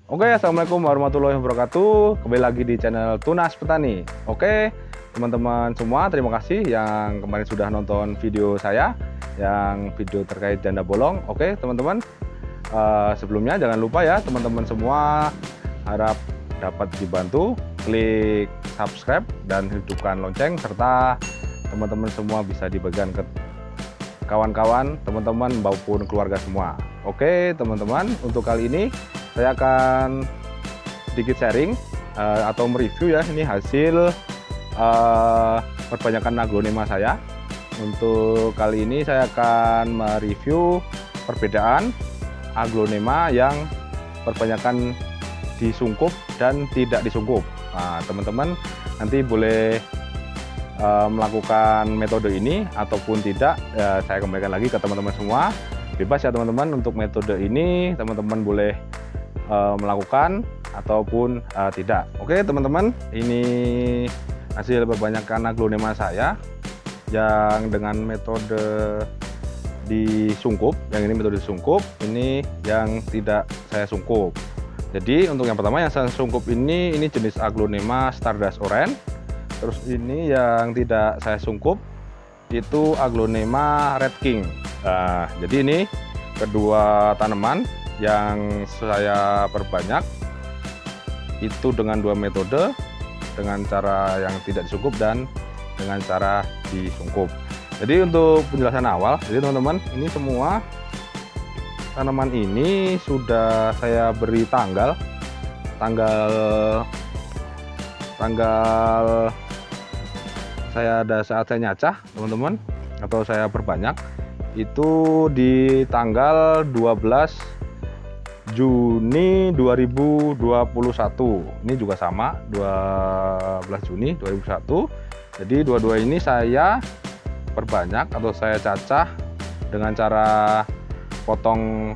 Oke, assalamualaikum warahmatullahi wabarakatuh. Kembali lagi di channel Tunas Petani. Oke, teman-teman semua, terima kasih yang kemarin sudah nonton video saya, yang video terkait janda bolong. Oke, teman-teman, sebelumnya jangan lupa ya, teman-teman semua, harap dapat dibantu klik subscribe dan hidupkan lonceng, serta teman-teman semua bisa dibagikan ke kawan-kawan, teman-teman maupun keluarga semua. Oke, teman-teman, untuk kali ini saya akan sedikit sharing atau mereview ya, ini hasil perbanyakan aglonema saya. Untuk kali ini saya akan mereview perbedaan aglonema yang perbanyakan disungkup dan tidak disungkup. Nah, teman-teman nanti boleh melakukan metode ini ataupun tidak, saya kembalikan lagi ke teman-teman semua. Bebas ya teman-teman, untuk metode ini teman-teman boleh melakukan ataupun tidak. Oke teman-teman, ini hasil perbanyakan aglonema saya yang dengan metode disungkup. Yang ini metode disungkup, ini yang tidak saya sungkup. Jadi untuk yang pertama yang saya sungkup ini jenis aglonema Stardust Orange. Terus ini yang tidak saya sungkup itu aglonema Red King. Nah, jadi ini kedua tanaman yang saya perbanyak itu dengan dua metode, dengan cara yang tidak disungkup dan dengan cara disungkup. Jadi untuk penjelasan awal, jadi teman-teman, ini semua tanaman ini sudah saya beri tanggal saya ada saat saya nyacah teman-teman, atau saya perbanyak itu di tanggal 12 Juni 2021. Ini juga sama, 12 Juni 2021. Jadi dua-dua ini saya perbanyak atau saya cacah dengan cara potong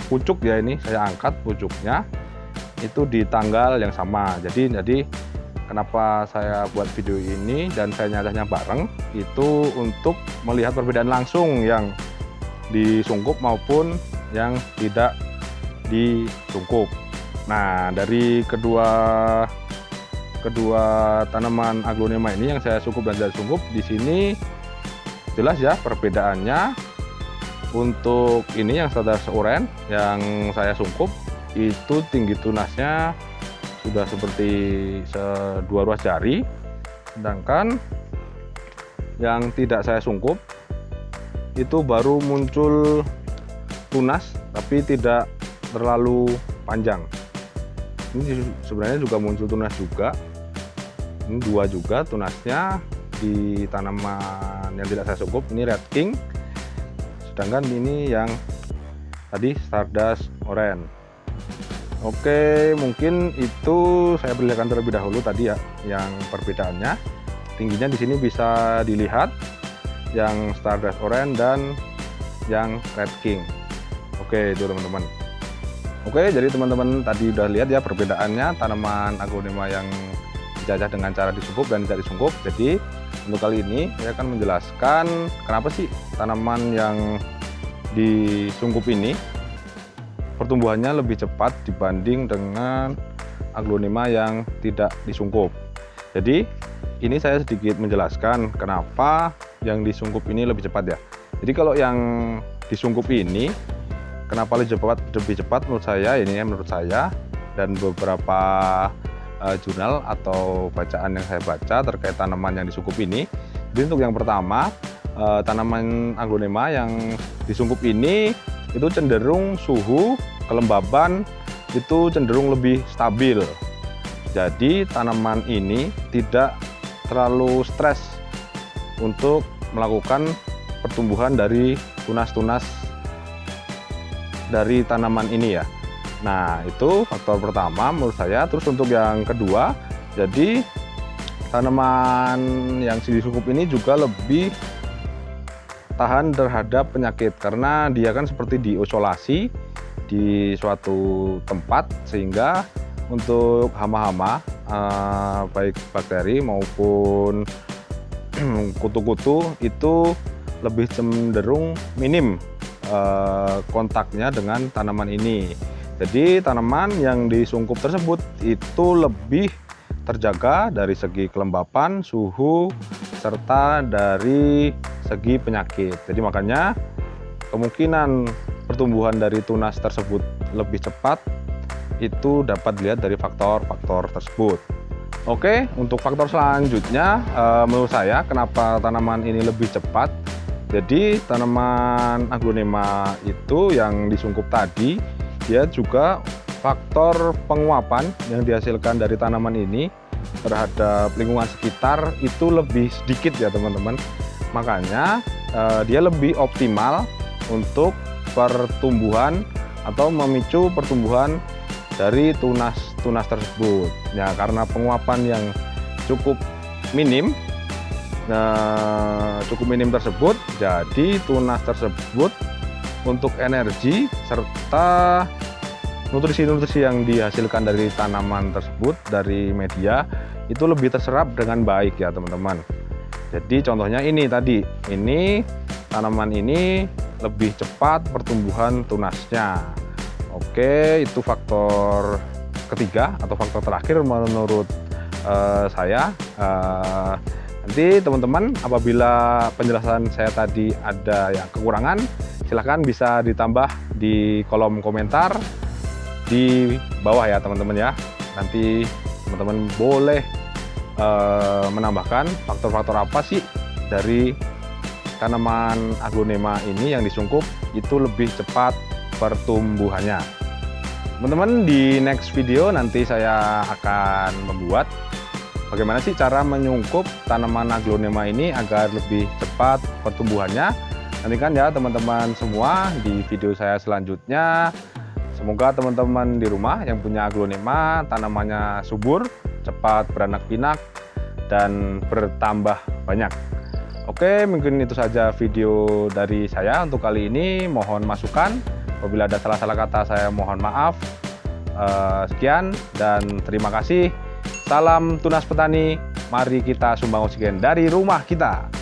pucuk ya, ini saya angkat pucuknya itu di tanggal yang sama. Jadi kenapa saya buat video ini dan saya nyacahnya bareng, itu untuk melihat perbedaan langsung yang disungkup maupun yang tidak disungkup. Nah, dari kedua tanaman aglonema ini yang saya sungkup dan tidak sungkup, di sini jelas ya perbedaannya. Untuk ini yang Stardust Orange yang saya sungkup itu tinggi tunasnya sudah seperti dua ruas jari, sedangkan yang tidak saya sungkup itu baru muncul tunas tapi tidak terlalu panjang. Ini sebenarnya juga muncul tunas juga, ini dua juga tunasnya di tanaman yang tidak saya sungkup, ini Red King, sedangkan ini yang tadi Stardust Orange. Oke, mungkin itu saya perlihatkan terlebih dahulu tadi ya, yang perbedaannya. Tingginya di sini bisa dilihat yang Stardust Orange dan yang Red King. Oke, itu teman-teman. Oke, jadi teman-teman tadi udah lihat ya perbedaannya tanaman aglonema yang dijajah dengan cara disungkup dan tidak disungkup. Jadi untuk kali ini saya akan menjelaskan kenapa sih tanaman yang disungkup ini pertumbuhannya lebih cepat dibanding dengan aglonema yang tidak disungkup. Jadi ini saya sedikit menjelaskan kenapa yang disungkup ini lebih cepat ya. Jadi kalau yang disungkup ini kenapa lebih cepat menurut saya, ini ya menurut saya dan beberapa jurnal atau bacaan yang saya baca terkait tanaman yang disungkup ini. Jadi untuk yang pertama, tanaman aglonema yang disungkup ini itu cenderung suhu kelembaban itu cenderung lebih stabil. Jadi tanaman ini tidak terlalu stres untuk melakukan pertumbuhan dari tunas-tunas dari tanaman ini ya. Nah, itu faktor pertama menurut saya. Terus untuk yang kedua, jadi tanaman yang disungkup ini juga lebih tahan terhadap penyakit karena dia kan seperti diisolasi di suatu tempat, sehingga untuk hama-hama baik bakteri maupun kutu-kutu itu lebih cenderung minim kontaknya dengan tanaman ini. Jadi tanaman yang disungkup tersebut itu lebih terjaga dari segi kelembapan, suhu, serta dari segi penyakit. Jadi makanya kemungkinan pertumbuhan dari tunas tersebut lebih cepat itu dapat dilihat dari faktor-faktor tersebut. Oke, untuk faktor selanjutnya menurut saya kenapa tanaman ini lebih cepat. Jadi tanaman aglonema itu yang disungkup tadi, dia juga faktor penguapan yang dihasilkan dari tanaman ini terhadap lingkungan sekitar itu lebih sedikit ya teman-teman. Makanya dia lebih optimal untuk pertumbuhan atau memicu pertumbuhan dari tunas tersebut. Ya, karena penguapan yang cukup minim tersebut, jadi tunas tersebut untuk energi serta nutrisi-nutrisi yang dihasilkan dari tanaman tersebut, dari media, itu lebih terserap dengan baik ya teman-teman. Jadi contohnya ini tadi, ini tanaman ini lebih cepat pertumbuhan tunasnya. Oke, itu faktor ketiga atau faktor terakhir menurut saya. Nanti teman-teman apabila penjelasan saya tadi ada yang kekurangan, silahkan bisa ditambah di kolom komentar di bawah ya teman-teman ya. Nanti teman-teman boleh menambahkan faktor-faktor apa sih dari tanaman aglonema ini yang disungkup itu lebih cepat pertumbuhannya. Teman-teman, di next video nanti saya akan membuat bagaimana sih cara menyungkup tanaman aglonema ini agar lebih cepat pertumbuhannya. Nantikan ya teman-teman semua di video saya selanjutnya. Semoga teman-teman di rumah yang punya aglonema tanamannya subur, cepat beranak pinak, dan bertambah banyak. Oke, mungkin itu saja video dari saya untuk kali ini. Mohon masukan. Apabila ada salah-salah kata, saya mohon maaf. Sekian dan terima kasih. Salam tunas petani. Mari kita sumbang oksigen dari rumah kita.